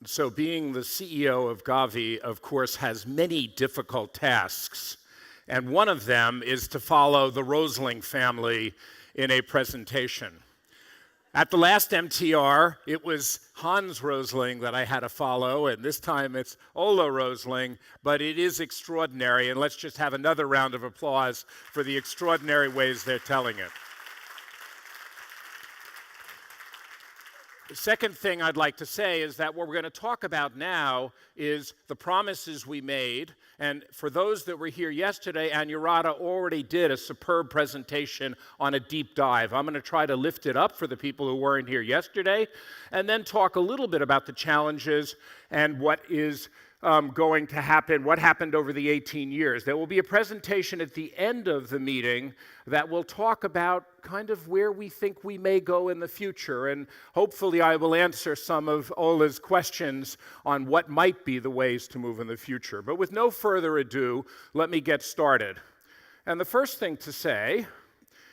So being the CEO of Gavi, of course, has many difficult tasks. And one of them is to follow the Rosling family in a presentation. At the last MTR, it was Hans Rosling that I had to follow, and this time it's Ola Rosling, but it is extraordinary, and let's just have another round of applause for the extraordinary ways they're telling it. The second thing I'd like to say is that what we're going to talk about now is the promises we made. And for those that were here yesterday, Anurata already did a superb presentation on a deep dive. I'm going to try to lift it up for the people who weren't here yesterday, and then talk a little bit about the challenges and what is going to happen, what happened over the 18 years. There will be a presentation at the end of the meeting that will talk about kind of where we think we may go in the future, and hopefully I will answer some of Ola's questions on what might be the ways to move in the future. But with no further ado, let me get started. And the first thing to say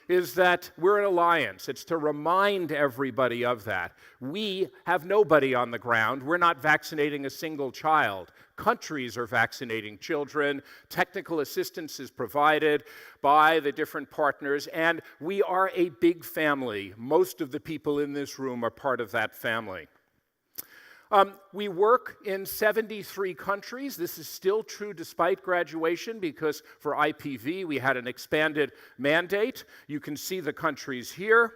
is that we're an alliance. It's to remind everybody of that. We have nobody on the ground. We're not vaccinating a single child. Countries are vaccinating children. Technical assistance is provided by the different partners, and we are a big family. Most of the people in this room are part of that family. We work in 73 countries. This is still true despite graduation because for IPV we had an expanded mandate. You can see the countries here.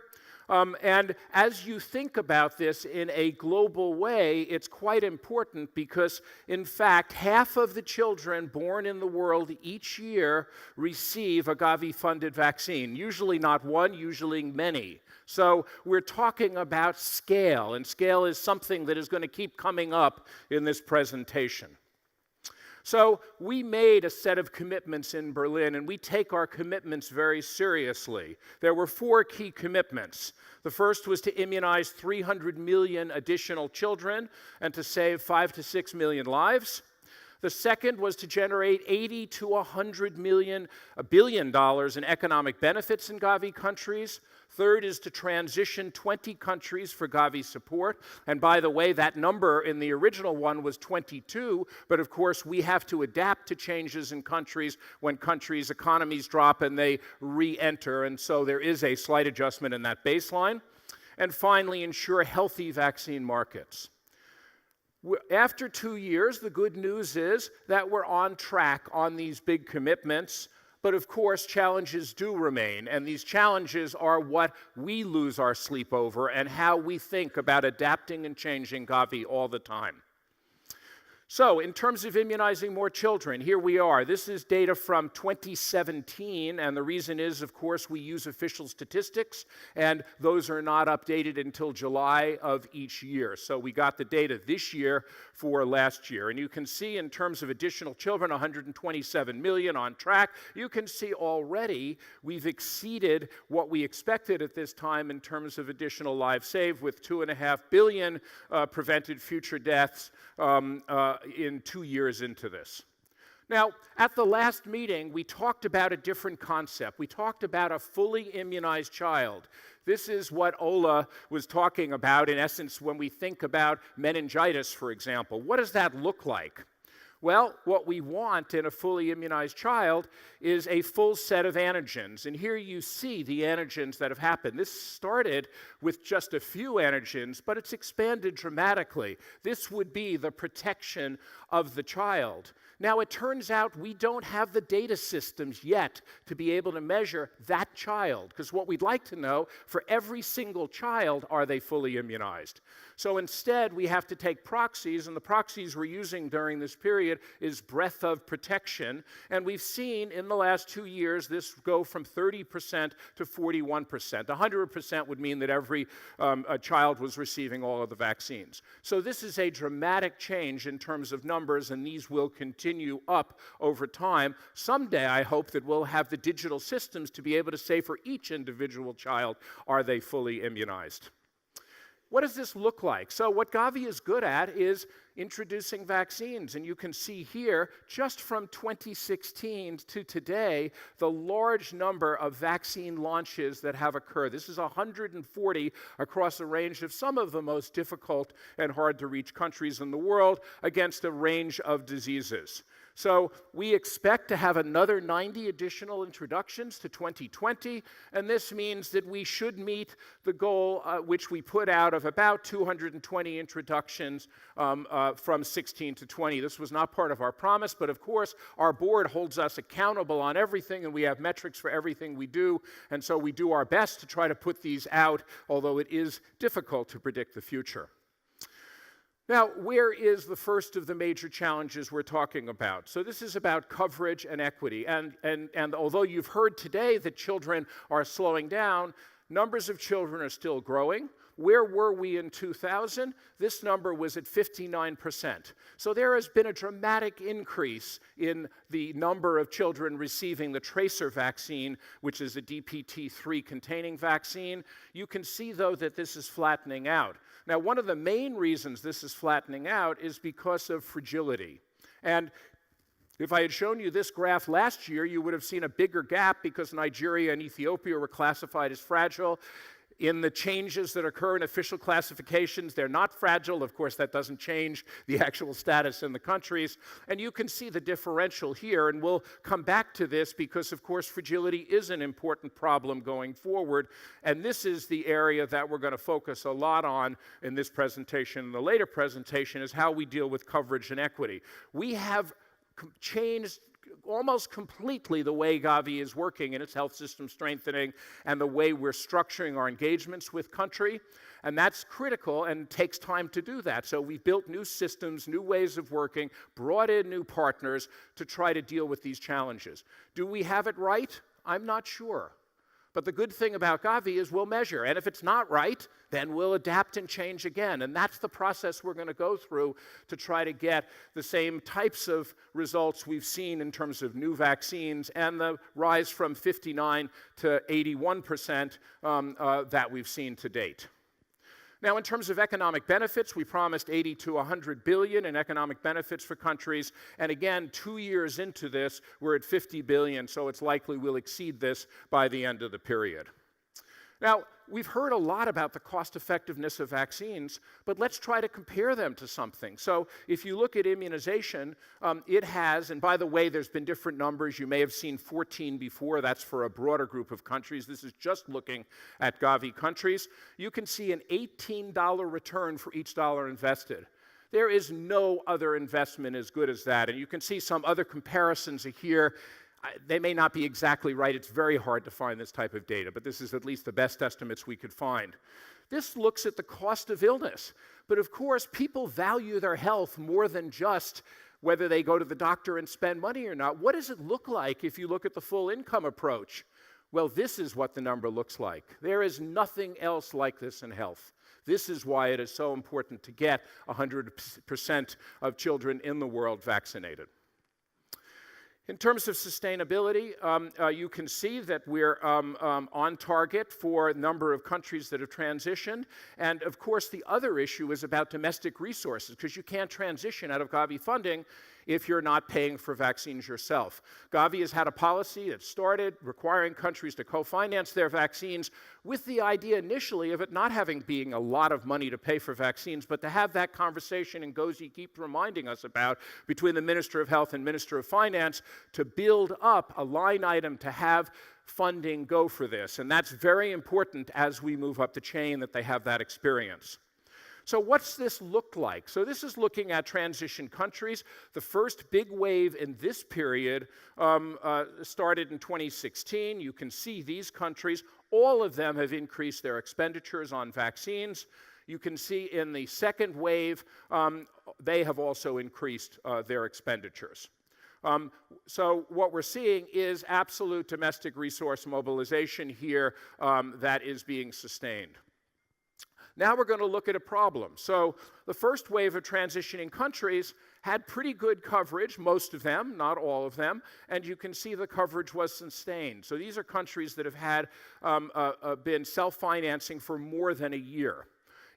And as you think about this in a global way, it's quite important because, in fact, half of the children born in the world each year receive a Gavi-funded vaccine. Usually not one, usually many. So we're talking about scale, and scale is something that is going to keep coming up in this presentation. So we made a set of commitments in Berlin, and we take our commitments very seriously. There were 4 key commitments. The first was to immunize 300 million additional children and to save 5 to 6 million lives. The second was to generate $80 to $100 billion in economic benefits in Gavi countries. Third is to transition 20 countries for Gavi support. And by the way, that number in the original one was 22, but of course we have to adapt to changes in countries when countries' economies drop and they re-enter, and so there is a slight adjustment in that baseline. And finally, ensure healthy vaccine markets. After 2 years, the good news is that we're on track on these big commitments, but of course challenges do remain, and these challenges are what we lose our sleep over and how we think about adapting and changing Gavi all the time. So, in terms of immunizing more children, here we are. This is data from 2017, and the reason is, of course, we use official statistics, and those are not updated until July of each year. So we got the data this year for last year. And you can see in terms of additional children, 127 million on track. You can see already we've exceeded what we expected at this time in terms of additional lives saved, with 2.5 billion prevented future deaths in 2 years into this. Now, at the last meeting, we talked about a different concept. We talked about a fully immunized child. This is what Ola was talking about, in essence, when we think about meningitis, for example. What does that look like? Well, what we want in a fully immunized child is a full set of antigens. And here you see the antigens that have happened. This started with just a few antigens, but it's expanded dramatically. This would be the protection of the child. Now, it turns out we don't have the data systems yet to be able to measure that child, because what we'd like to know, for every single child, are they fully immunized? So instead, we have to take proxies, and the proxies we're using during this period is breadth of protection. And we've seen in the last 2 years this go from 30% to 41%. 100% would mean that every child was receiving all of the vaccines. So this is a dramatic change in terms of numbers, and these will continue up over time. Someday, I hope that we'll have the digital systems to be able to say for each individual child, are they fully immunized? what does this look like? So what Gavi is good at is introducing vaccines. And you can see here, just from 2016 to today, the large number of vaccine launches that have occurred. This is 140 across a range of some of the most difficult and hard-to-reach countries in the world against a range of diseases. So we expect to have another 90 additional introductions to 2020, and this means that we should meet the goal which we put out of about 220 introductions from 16 to 20. This was not part of our promise, but of course our board holds us accountable on everything, and we have metrics for everything we do, and so we do our best to try to put these out, although it is difficult to predict the future. Now, where is the first of the major challenges we're talking about? So this is about coverage and equity. And although you've heard today that children are slowing down, numbers of children are still growing. Where were we in 2000? This number was at 59%. So there has been a dramatic increase in the number of children receiving the tracer vaccine, which is a DPT-3 containing vaccine. You can see, though, that this is flattening out. Now, one of the main reasons this is flattening out is because of fragility. And if I had shown you this graph last year, you would have seen a bigger gap because Nigeria and Ethiopia were classified as fragile. In the changes that occur in official classifications, they're not fragile. Of course, that doesn't change the actual status in the countries. And you can see the differential here, and we'll come back to this because, of course, fragility is an important problem going forward. And this is the area that we're going to focus a lot on in this presentation and the later presentation, is how we deal with coverage and equity. We have changed almost completely the way Gavi is working in its health system strengthening and the way we're structuring our engagements with country. And that's critical and takes time to do that. So we've built new systems, new ways of working, brought in new partners to try to deal with these challenges. Do we have it right? I'm not sure. But the good thing about Gavi is we'll measure. And if it's not right, then we'll adapt and change again. And that's the process we're going to go through to try to get the same types of results we've seen in terms of new vaccines and the rise from 59 to 81% that we've seen to date. Now, in terms of economic benefits, we promised 80 to 100 billion in economic benefits for countries. And again, 2 years into this, we're at 50 billion, so it's likely we'll exceed this by the end of the period. Now, we've heard a lot about the cost effectiveness of vaccines, but let's try to compare them to something. So if you look at immunization, it has, and by the way, there's been different numbers. You may have seen 14 before. That's for a broader group of countries. This is just looking at Gavi countries. You can see an $18 return for each dollar invested. There is no other investment as good as that. And you can see some other comparisons here. They may not be exactly right. It's very hard to find this type of data, but this is at least the best estimates we could find. This looks at the cost of illness. But of course, people value their health more than just whether they go to the doctor and spend money or not. What does it look like if you look at the full income approach? Well, this is what the number looks like. There is nothing else like this in health. This is why it is so important to get 100% of children in the world vaccinated. In terms of sustainability, you can see that we're on target for a number of countries that have transitioned. And of course, the other issue is about domestic resources, because you can't transition out of Gavi funding if you're not paying for vaccines yourself. Gavi has had a policy that started requiring countries to co-finance their vaccines with the idea initially of it not being a lot of money to pay for vaccines, but to have that conversation, and Ngozi keeps reminding us about, between the Minister of Health and Minister of Finance, to build up a line item to have funding go for this. And that's very important as we move up the chain, that they have that experience. So what's this look like? So this is looking at transition countries. The first big wave in this period started in 2016. You can see these countries, all of them have increased their expenditures on vaccines. You can see in the second wave, they have also increased their expenditures. So what we're seeing is absolute domestic resource mobilization here that is being sustained. Now we're going to look at a problem. So the first wave of transitioning countries had pretty good coverage, most of them, not all of them, and you can see the coverage was sustained. So these are countries that have had been self-financing for more than a year.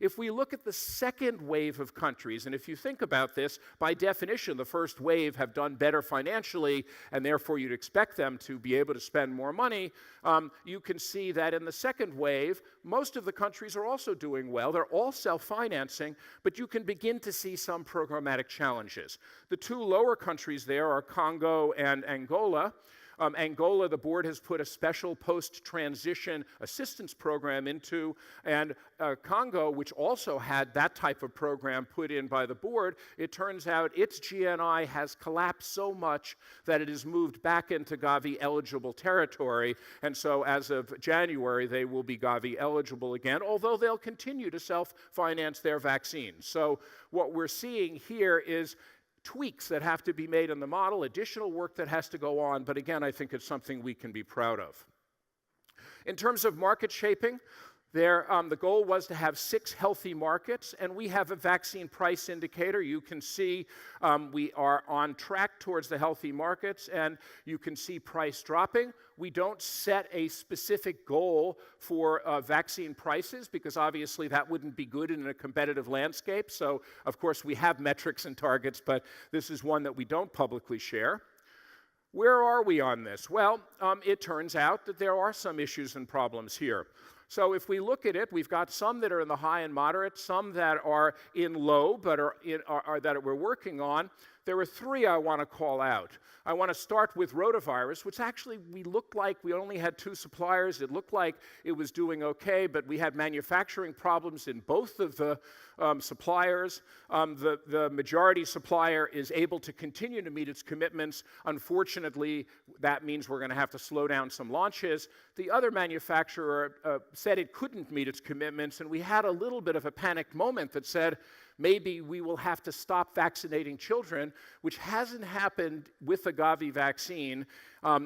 If we look at the second wave of countries, and if you think about this, by definition, the first wave have done better financially, and therefore you'd expect them to be able to spend more money, you can see that in the second wave, most of the countries are also doing well. They're all self-financing, but you can begin to see some programmatic challenges. The two lower countries there are Congo and Angola. Angola, the board has put a special post-transition assistance program into, and Congo, which also had that type of program put in by the board, it turns out its GNI has collapsed so much that it has moved back into Gavi eligible territory, and so as of January, they will be Gavi eligible again, although they'll continue to self-finance their vaccines. So what we're seeing here is tweaks that have to be made in the model, additional work that has to go on, but again, I think it's something we can be proud of. In terms of market shaping, the goal was to have 6 healthy markets, and we have a vaccine price indicator. You can see we are on track towards the healthy markets, and you can see price dropping. We don't set a specific goal for vaccine prices because obviously that wouldn't be good in a competitive landscape. So, of course, we have metrics and targets, but this is one that we don't publicly share. Where are we on this? Well, it turns out that there are some issues and problems here. So if we look at it, we've got some that are in the high and moderate, some that are in low, but that we're working on. There are 3 I want to call out. I want to start with rotavirus, which actually we looked like we only had 2 suppliers. It looked like it was doing okay, but we had manufacturing problems in both of the suppliers. The majority supplier is able to continue to meet its commitments. Unfortunately, that means we're going to have to slow down some launches. The other manufacturer said it couldn't meet its commitments, and we had a little bit of a panicked moment that said, maybe we will have to stop vaccinating children, which hasn't happened with the Gavi vaccine,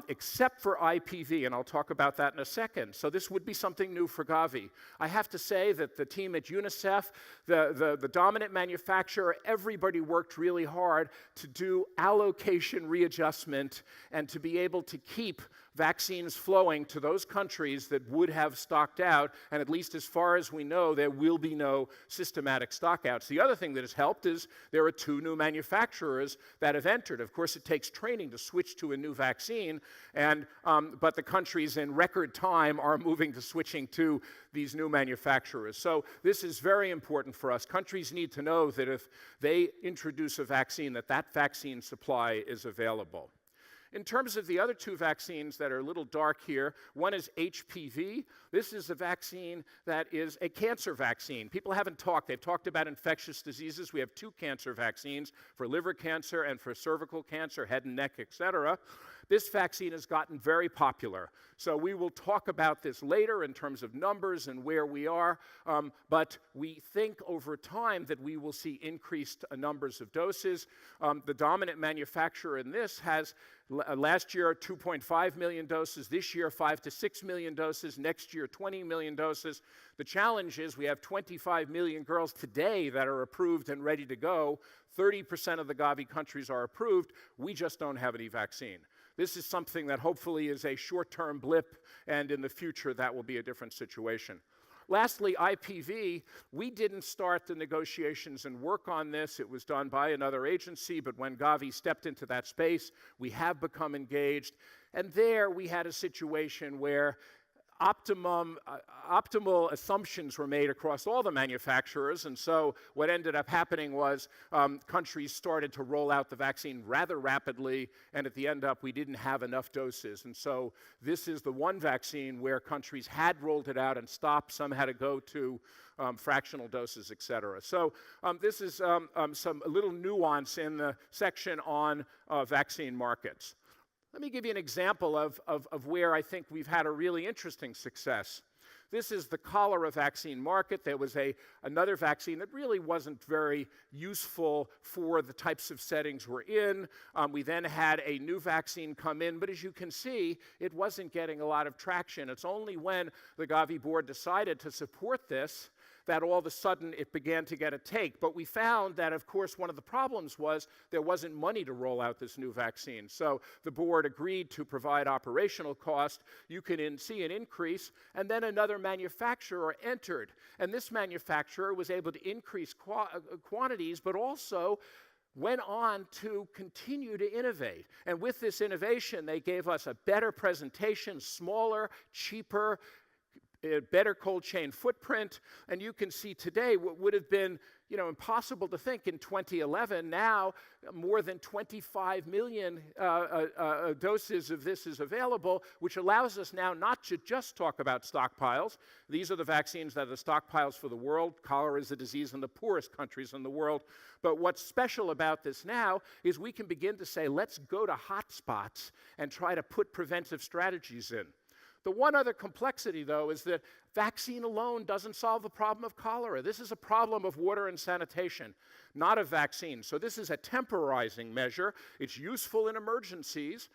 except for IPV, and I'll talk about that in a second. So this would be something new for Gavi. I have to say that the team at UNICEF, the dominant manufacturer, everybody worked really hard to do allocation readjustment and to be able to keep vaccines flowing to those countries that would have stocked out, and at least as far as we know, there will be no systematic stockouts. The other thing that has helped is there are 2 new manufacturers that have entered. Of course, it takes training to switch to a new vaccine, but the countries in record time are moving to switching to these new manufacturers. So this is very important for us. Countries need to know that if they introduce a vaccine, that vaccine supply is available. In terms of the other 2 vaccines that are a little dark here, one is HPV. This is a vaccine that is a cancer vaccine. People haven't talked. They've talked about infectious diseases. We have 2 cancer vaccines for liver cancer and for cervical cancer, head and neck, etc. This vaccine has gotten very popular. So we will talk about this later in terms of numbers and where we are, but we think over time that we will see increased numbers of doses. The dominant manufacturer in this has last year 2.5 million doses, this year 5 to 6 million doses, next year 20 million doses. The challenge is we have 25 million girls today that are approved and ready to go. 30% of the Gavi countries are approved. We just don't have any vaccine. This is something that hopefully is a short-term blip, and in the future that will be a different situation. Lastly, IPV, we didn't start the negotiations and work on this. It was done by another agency, but when Gavi stepped into that space, we have become engaged. And there we had a situation where optimal assumptions were made across all the manufacturers, and so what ended up happening was countries started to roll out the vaccine rather rapidly, and at the end up we didn't have enough doses. And so this is the one vaccine where countries had rolled it out and stopped. Some had to go to fractional doses, etc. So this is a little nuance in the section on vaccine markets. Let me give you an example of where I think we've had a really interesting success. This is the cholera vaccine market. There was another vaccine that really wasn't very useful for the types of settings we're in. We then had a new vaccine come in, but as you can see, it wasn't getting a lot of traction. It's only when the Gavi board decided to support this that all of a sudden it began to get a take. But we found that, of course, one of the problems was there wasn't money to roll out this new vaccine. So the board agreed to provide operational cost. You can see an increase, and then another manufacturer entered. And this manufacturer was able to increase quantities, but also went on to continue to innovate. And with this innovation, they gave us a better presentation, smaller, cheaper, better cold chain footprint. And you can see today what would have been impossible to think in 2011. Now, more than 25 million doses of this is available, which allows us now not to just talk about stockpiles. These are the vaccines that are the stockpiles for the world. Cholera is a disease in the poorest countries in the world. But what's special about this now is we can begin to say, let's go to hotspots and try to put preventive strategies in. The one other complexity, though, is that vaccine alone doesn't solve the problem of cholera. This is a problem of water and sanitation, not of vaccine. So this is a temporizing measure. It's useful in emergencies,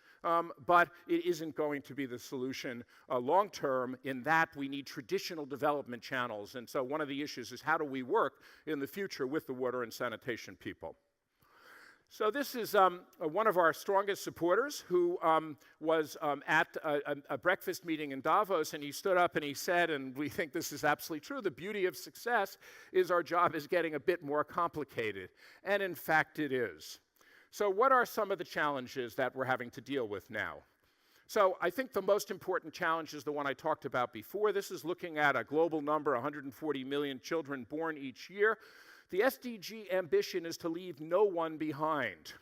but it isn't going to be the solution long term. In that, we need traditional development channels. And so one of the issues is how do we work in the future with the water and sanitation people? So this is one of our strongest supporters who was at a breakfast meeting in Davos, and he stood up and he said, and we think this is absolutely true, the beauty of success is our job is getting a bit more complicated. And in fact, it is. So what are some of the challenges that we're having to deal with now? So I think the most important challenge is the one I talked about before. This is looking at a global number, 140 million children born each year. The SDG ambition is to leave no one behind.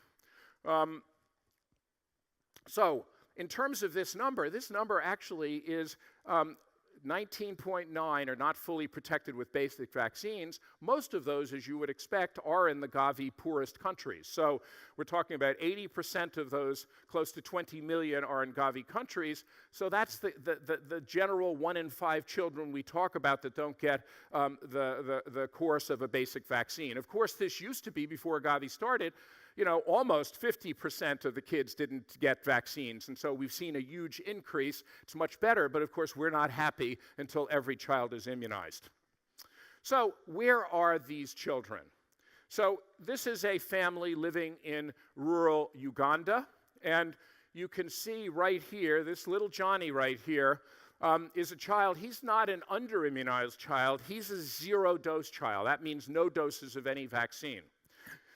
So in terms of this number actually is 19.9 are not fully protected with basic vaccines. Most of those, as you would expect, are in the Gavi poorest countries. So we're talking about 80% of those, close to 20 million, are in Gavi countries. So that's the general 1 in 5 children we talk about that don't get the course of a basic vaccine. Of course, this used to be, before Gavi started, almost 50% of the kids didn't get vaccines. And so we've seen a huge increase. It's much better, but of course we're not happy until every child is immunized. So where are these children? So this is a family living in rural Uganda. And you can see right here, this little Johnny right here is a child. He's not an under-immunized child. He's a 0-dose child. That means no doses of any vaccine.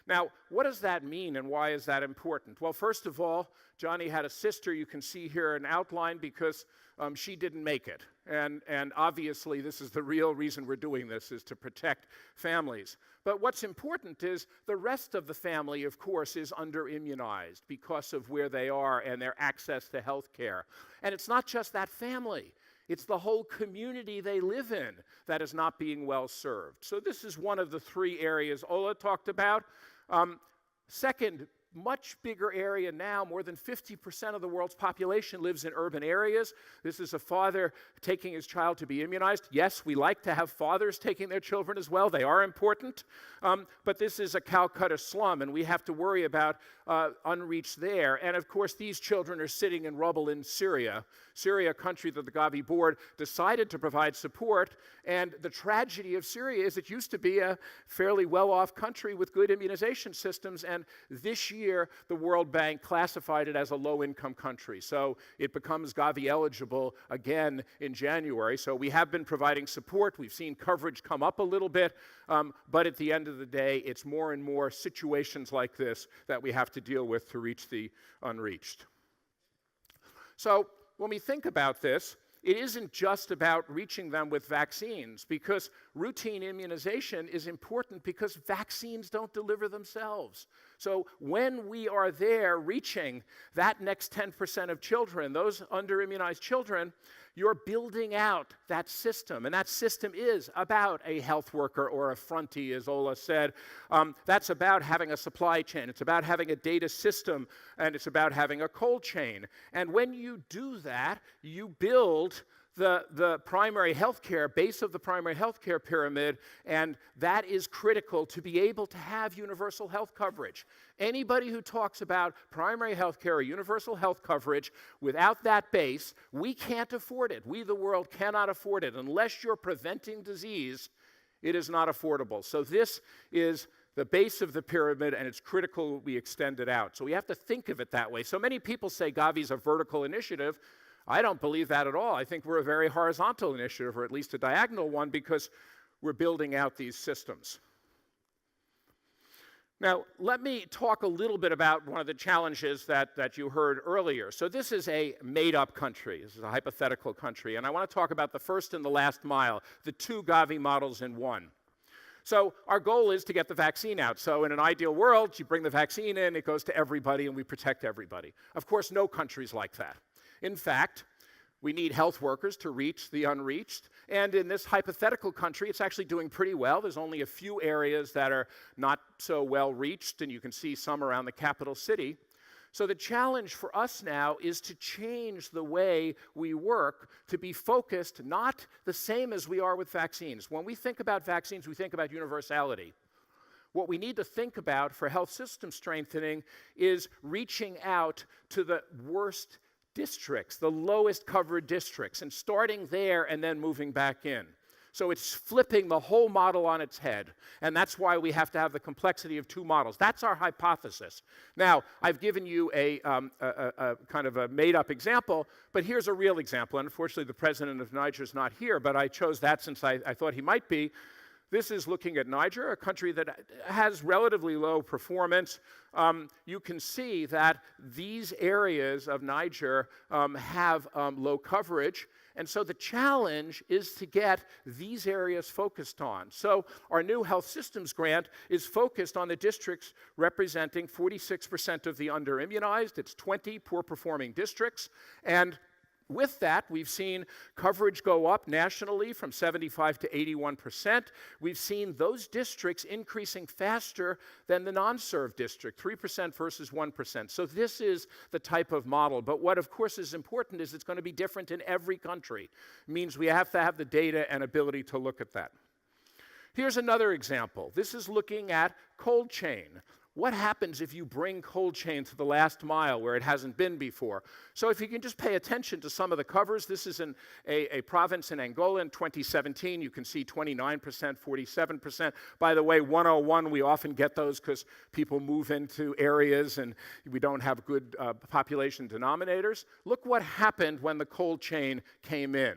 Now, what does that mean and why is that important? Well, first of all, Johnny had a sister. You can see here an outline because she didn't make it. And obviously, this is the real reason we're doing this, is to protect families. But what's important is the rest of the family, of course, is under-immunized because of where they are and their access to health care. And it's not just that family. It's the whole community they live in that is not being well served. So this is one of the 3 areas Ola talked about. Second, much bigger area now, more than 50% of the world's population lives in urban areas. This is a father taking his child to be immunized. Yes, we like to have fathers taking their children as well. They are important. But this is a Calcutta slum, and we have to worry about unreached there. And of course, these children are sitting in rubble in Syria. Syria, a country that the Gavi board decided to provide support. And the tragedy of Syria is it used to be a fairly well-off country with good immunization systems. And this year, the World Bank classified it as a low-income country. So it becomes Gavi eligible again in January. So we have been providing support. We've seen coverage come up a little bit. But at the end of the day, it's more and more situations like this that we have to deal with to reach the unreached. So when we think about this, it isn't just about reaching them with vaccines, because routine immunization is important because vaccines don't deliver themselves. So when we are there reaching that next 10% of children, those under-immunized children, you're building out that system. And that system is about a health worker or a fronttie, as Ola said. That's about having a supply chain. It's about having a data system, and it's about having a cold chain. And when you do that, you build the primary healthcare, base of the primary healthcare pyramid, and that is critical to be able to have universal health coverage. Anybody who talks about primary healthcare or universal health coverage without that base, we can't afford it. We, the world, cannot afford it. Unless you're preventing disease, It is not affordable. So this is the base of the pyramid, and it's critical we extend it out. So we have to think of it that way. So many people say Gavi is a vertical initiative. I don't believe that at all. I think we're a very horizontal initiative, or at least a diagonal one, because we're building out these systems. Now, let me talk a little bit about one of the challenges that you heard earlier. So this is a made-up country. This is a hypothetical country. And I want to talk about the first and the last mile, the two Gavi models in one. So our goal is to get the vaccine out. So in an ideal world, you bring the vaccine in, it goes to everybody, and we protect everybody. Of course, no country's like that. In fact, we need health workers to reach the unreached. And in this hypothetical country, it's actually doing pretty well. There's only a few areas that are not so well reached, and you can see some around the capital city. So the challenge for us now is to change the way we work to be focused, not the same as we are with vaccines. When we think about vaccines, we think about universality. What we need to think about for health system strengthening is reaching out to the worst districts, the lowest covered districts, and starting there and then moving back in. So it's flipping the whole model on its head, and that's why we have to have the complexity of two models. That's our hypothesis. Now, I've given you a kind of a made-up example, but here's a real example. Unfortunately, the president of Niger is not here, but I chose that since I thought he might be. This is looking at Niger, a country that has relatively low performance. You can see that these areas of Niger have low coverage. And so the challenge is to get these areas focused on. So our new health systems grant is focused on the districts representing 46% of the under-immunized. It's 20 poor-performing districts. And with that, we've seen coverage go up nationally from 75 to 81%. We've seen those districts increasing faster than the non-served district, 3% versus 1%. So this is the type of model. But what, of course, is important is it's going to be different in every country. It means we have to have the data and ability to look at that. Here's another example. This is looking at cold chain. What happens if you bring cold chain to the last mile where it hasn't been before? So if you can just pay attention to some of the covers, this is a province in Angola in 2017. You can see 29%, 47%. By the way, 101, we often get those because people move into areas and we don't have good population denominators. Look what happened when the cold chain came in.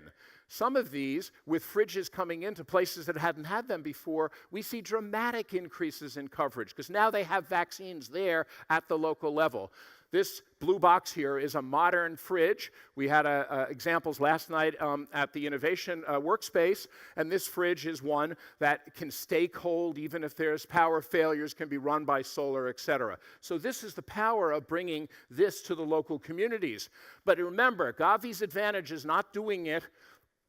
Some of these, with fridges coming into places that hadn't had them before, we see dramatic increases in coverage because now they have vaccines there at the local level. This blue box here is a modern fridge. We had examples last night at the Innovation Workspace, and this fridge is one that can stay cold even if there's power failures, can be run by solar, etc. So this is the power of bringing this to the local communities. But remember, Gavi's advantage is not doing it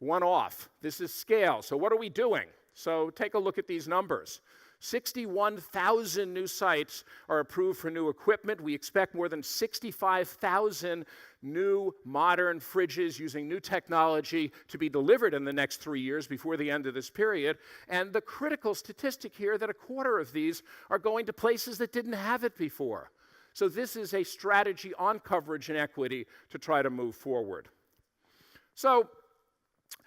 one-off. This is scale. So what are we doing? So take a look at these numbers. 61,000 new sites are approved for new equipment. We expect more than 65,000 new modern fridges using new technology to be delivered in the next 3 years before the end of this period. And the critical statistic here that a quarter of these are going to places that didn't have it before. So this is a strategy on coverage and equity to try to move forward. So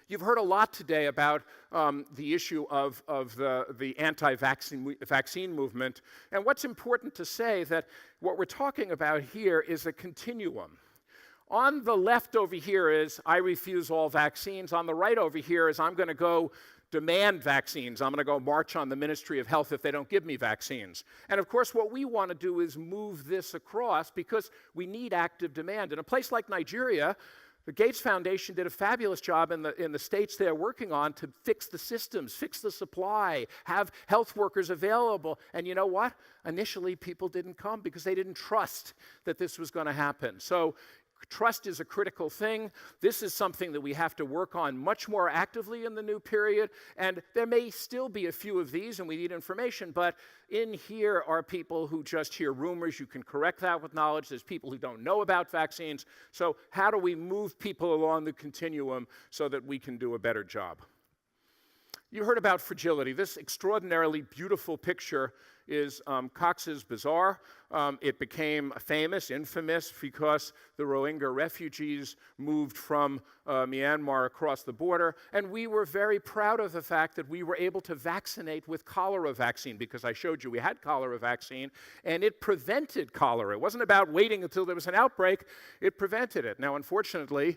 you've heard a lot today about the issue of the anti-vaccine movement. And what's important to say that what we're talking about here is a continuum. On the left over here is, I refuse all vaccines. On the right over here is, I'm going to go demand vaccines. I'm going to go march on the Ministry of Health if they don't give me vaccines. And of course, what we want to do is move this across because we need active demand. In a place like Nigeria, the Gates Foundation did a fabulous job in the states they're working on to fix the systems, fix the supply, have health workers available. And you know what? Initially, people didn't come because they didn't trust that this was going to happen. So trust is a critical thing. This is something that we have to work on much more actively in the new period. And there may still be a few of these, and we need information. But in here are people who just hear rumors. You can correct that with knowledge. There's people who don't know about vaccines. So how do we move people along the continuum so that we can do a better job? You heard about fragility. This extraordinarily beautiful picture is Cox's Bazar. It became famous, infamous, because the Rohingya refugees moved from Myanmar across the border, and we were very proud of the fact that we were able to vaccinate with cholera vaccine, because I showed you we had cholera vaccine, and it prevented cholera. It wasn't about waiting until there was an outbreak, it prevented it. Now, unfortunately,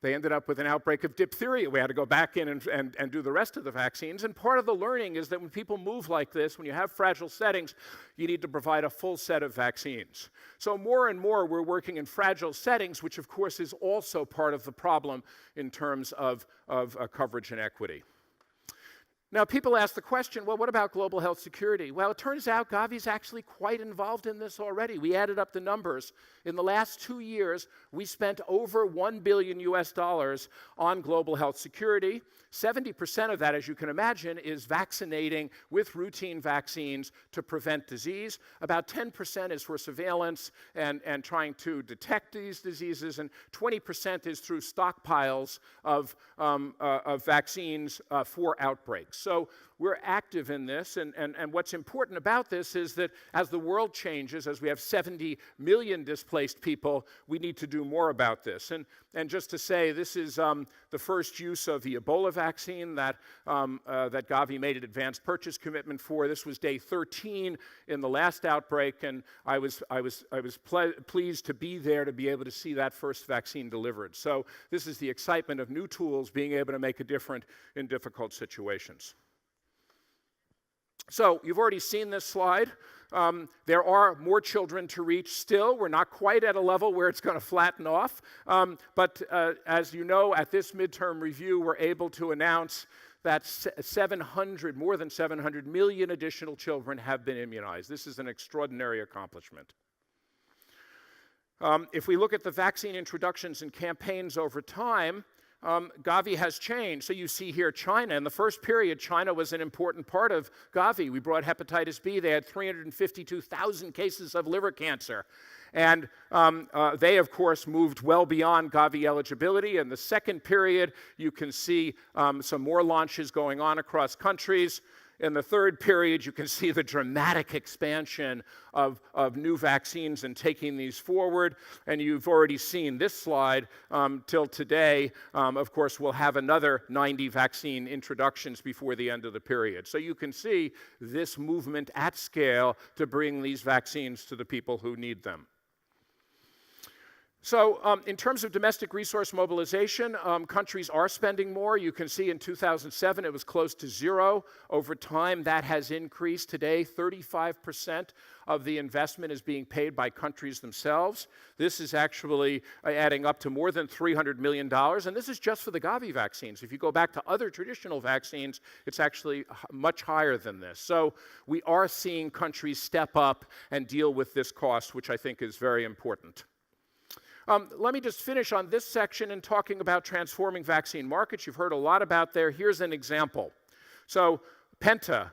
they ended up with an outbreak of diphtheria. We had to go back in and do the rest of the vaccines. And part of the learning is that when people move like this, when you have fragile settings, you need to provide a full set of vaccines. So more and more, we're working in fragile settings, which of course is also part of the problem in terms of coverage and equity. Now, people ask the question, well, what about global health security? Well, it turns out Gavi's actually quite involved in this already. We added up the numbers. In the last 2 years, we spent over $1 billion on global health security. 70% of that, as you can imagine, is vaccinating with routine vaccines to prevent disease. About 10% is for surveillance and trying to detect these diseases, and 20% is through stockpiles of vaccines for outbreaks. So we're active in this, and what's important about this is that as the world changes, as we have 70 million displaced people, we need to do more about this. And just to say, this is the first use of the Ebola vaccine that Gavi made an advanced purchase commitment for. This was day 13 in the last outbreak, and I was pleased to be there to be able to see that first vaccine delivered. So this is the excitement of new tools being able to make a difference in difficult situations. So you've already seen this slide. There are more children to reach still. We're not quite at a level where it's going to flatten off. But as you know, at this midterm review, we're able to announce that more than 700 million additional children have been immunized. This is an extraordinary accomplishment. If we look at the vaccine introductions and campaigns over time, Gavi has changed. So you see here China. In the first period, China was an important part of Gavi. We brought hepatitis B. They had 352,000 cases of liver cancer. And they, of course, moved well beyond Gavi eligibility. In the second period, you can see some more launches going on across countries. In the third period, you can see the dramatic expansion of new vaccines and taking these forward. And you've already seen this slide till today. Of course, we'll have another 90 vaccine introductions before the end of the period. So you can see this movement at scale to bring these vaccines to the people who need them. So in terms of domestic resource mobilization, countries are spending more. You can see in 2007 it was close to zero. Over time, that has increased. Today, 35% of the investment is being paid by countries themselves. This is actually adding up to more than $300 million, and this is just for the Gavi vaccines. If you go back to other traditional vaccines, it's actually much higher than this. So we are seeing countries step up and deal with this cost, which I think is very important. Let me just finish on this section in talking about transforming vaccine markets. You've heard a lot about there. Here's an example. So Penta,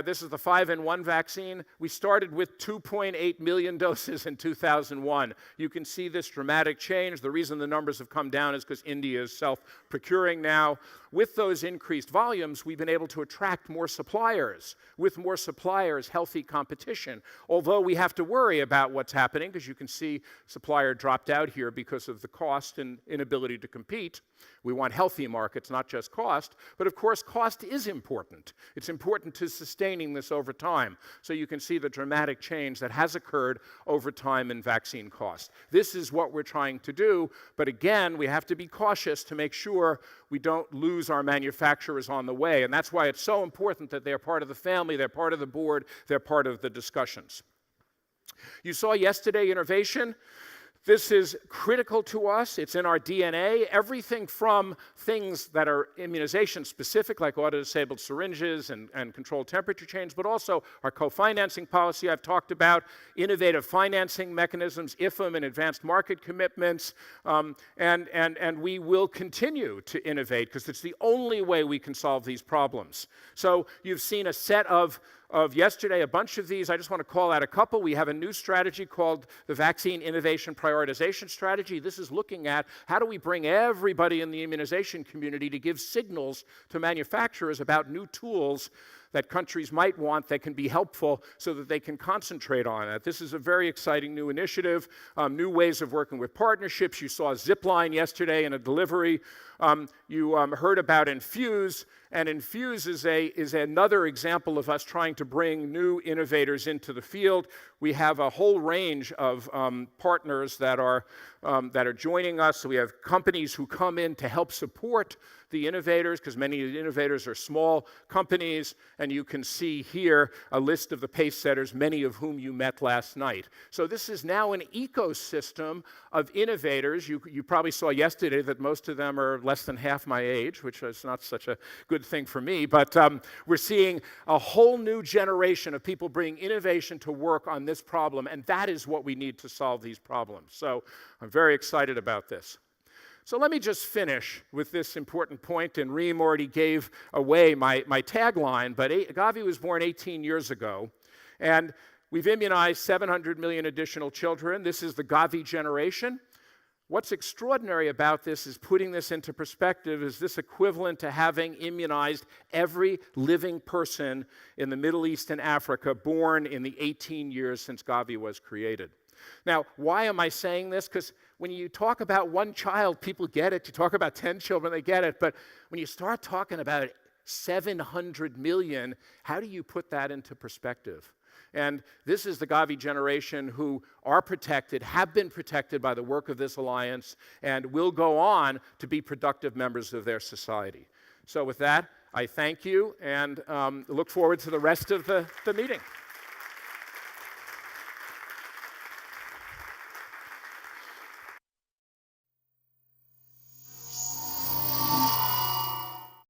this is the 5-in-1 vaccine. We started with 2.8 million doses in 2001. You can see this dramatic change. The reason the numbers have come down is because India is self-procuring now. With those increased volumes, we've been able to attract more suppliers. With more suppliers, healthy competition. Although we have to worry about what's happening, because you can see supplier dropped out here because of the cost and inability to compete. We want healthy markets, not just cost. But of course, cost is important. It's important to sustaining this over time. So you can see the dramatic change that has occurred over time in vaccine cost. This is what we're trying to do. But again, we have to be cautious to make sure we don't lose our manufacturers on the way. And that's why it's so important that they're part of the family, they're part of the board, they're part of the discussions. You saw yesterday innovation. This is critical to us. It's in our DNA. Everything from things that are immunization specific, like auto-disabled syringes and controlled temperature change, but also our co-financing policy I've talked about, innovative financing mechanisms, IFM and advanced market commitments, and we will continue to innovate because it's the only way we can solve these problems. So you've seen a set of of yesterday, a bunch of these. I just want to call out a couple. We have a new strategy called the Vaccine Innovation Prioritization Strategy. This is looking at how do we bring everybody in the immunization community to give signals to manufacturers about new tools that countries might want that can be helpful so that they can concentrate on it. This is a very exciting new initiative, new ways of working with partnerships. You saw Zipline yesterday in a delivery. You heard about Infuse, and Infuse is another example of us trying to bring new innovators into the field. We have a whole range of partners that are joining us. So we have companies who come in to help support the innovators, because many of the innovators are small companies, and you can see here a list of the pace setters, many of whom you met last night. So this is now an ecosystem of innovators. You probably saw yesterday that most of them are less than half my age, which is not such a good thing for me, but we're seeing a whole new generation of people bringing innovation to work on this problem, and that is what we need to solve these problems. So I'm very excited about this. So let me just finish with this important point, and Reem already gave away my tagline, but Gavi was born 18 years ago, and we've immunized 700 million additional children. This is the Gavi generation. What's extraordinary about this is putting this into perspective is this equivalent to having immunized every living person in the Middle East and Africa born in the 18 years since Gavi was created. Now, why am I saying this? Because when you talk about one child, people get it. You talk about 10 children, they get it. But when you start talking about 700 million, how do you put that into perspective? And this is the Gavi generation who are protected, have been protected by the work of this alliance, and will go on to be productive members of their society. So with that, I thank you and look forward to the rest of the meeting.